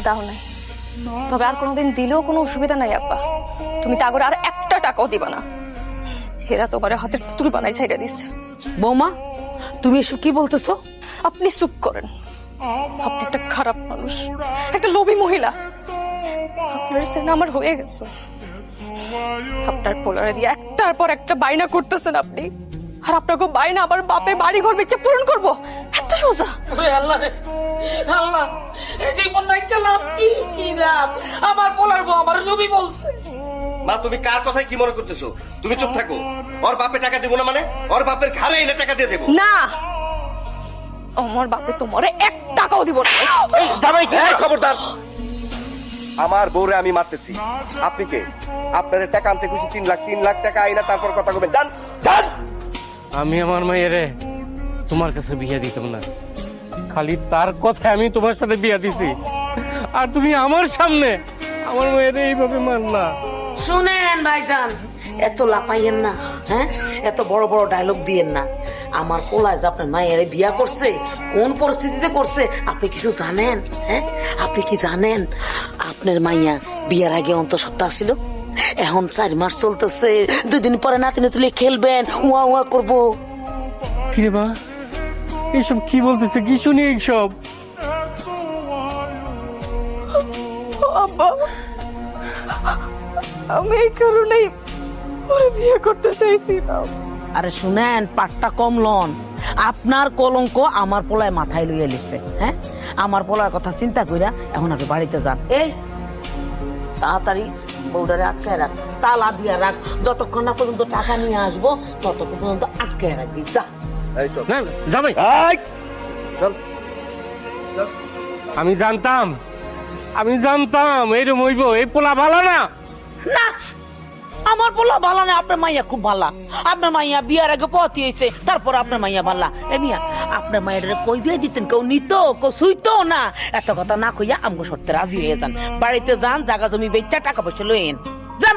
দাও নাই, তবে আর কোনোদিন দিলেও কোনো অসুবিধা নাই আব্বা। তুমি তাগরে আর একটা টাকাও দিবা না। এরা তোমার হাতের পুতুল বানাই ছাইড়া দিচ্ছে। বৌমা, তুমি এসব কি বলতেছো? আপনি চুপ করেন। আপনি একটা খারাপ মানুষ, একটা লোভী মহিলা। আপনার সেনা আমার হয়ে গেছে। আপনার পোলারে দিয়ে একটার পর একটা বাইনা করতেছেন আপনি, আর আপনাকে বাইনা আমার বাপে বাড়ি ঘর বেচে পূরণ করবো, এত সোজা? আল্লাহ রে আল্লাহ, এই জীবন রাখতে লাভ কি? কি লাভ? আমার পোলার বউ আমার জমি বলছে। মা, তুমি কার কথায় কি মনে করতেছো? তুমি চুপ থাকো। ওর বাপে টাকা দিব না মানে? ওর বাপের ঘাড়ে এনে টাকা দিয়ে যাবো না, আমার বাপে তোমারে এক টাকাও দিব না। এই খবরদার! আমার বউরে আমি মারতেছি, আপনি কে? আপনার টাকা আনতে খুশি 3 লাখ টাকা আইনা তারপর কথা বলবেন। যান যান। আমি আমার মায়েরে তোমার কাছে বিয়ে দিতাম না, খালি তার কথায় আমি তোমার সাথে বিয়ে দিছি, আর তুমি আমার সামনে আমার মায়েরে এইভাবে মারলা। শুনেন ভাইজান, এত লাপাইয়েন না, হ্যাঁ? এত বড় বড় ডায়লগ দিয়েন না। আমার পোলা যে আপনার মায়ের বিয়া করছে, কোন পরিস্থিতিতে করছে আপনি কিছু জানেন? হ্যাঁ, আপনি কি জানেন আপনার মাইয়া বিয়ার আগে অন্তঃসত্ত্বা ছিল? এখন 4 মাস চলতেছে, 2 দিন পরে নাতি তুলে খেলবেন, উয়া উয়া করবো। কিরে মা, এইসব কি বলতেছে? কি শুনি এইসব? আব্বা, আমি এই কারণেই ওরে বিয়ে করতে চাইছিলাম। আরে শুনেন, পাটটা কম লন। আপনার কলঙ্ক আমার পোলায় মাথায় লইয়া লিছে। হ্যাঁ, আমার পোলার কথা চিন্তা কইরা এখন আপনি বাড়িতে যান। এই তাড়াতাড়ি বউডারে আটকায় রাখ, তালা দিয়া রাখ। যতক্ষণ না পর্যন্ত টাকা নিয়ে আসবো ততক্ষণ পর্যন্ত আটকায় রাখবি। যা। এই চল। না যাবে। চল। আমি জানতাম এইরকম হইব। এই পোলা ভালো না। না, আমার পোলা ভালো না, আপনার মাইয়া খুব ভালো। আপনার মাইয়া বিয়ার আগে পথি হয়েছে, তারপর আপনার মাইয়া ভালো। এমিয়া আপনার মায়ের কই বিয়ে দিতেন, কেউ নিত, কেউ শুইতো না। এত কথা না কইয়া আমগো শর্তে রাজি হয়ে যান। বাড়িতে যান, জায়গা জমি বেচা টাকা পয়সা লইন। যান।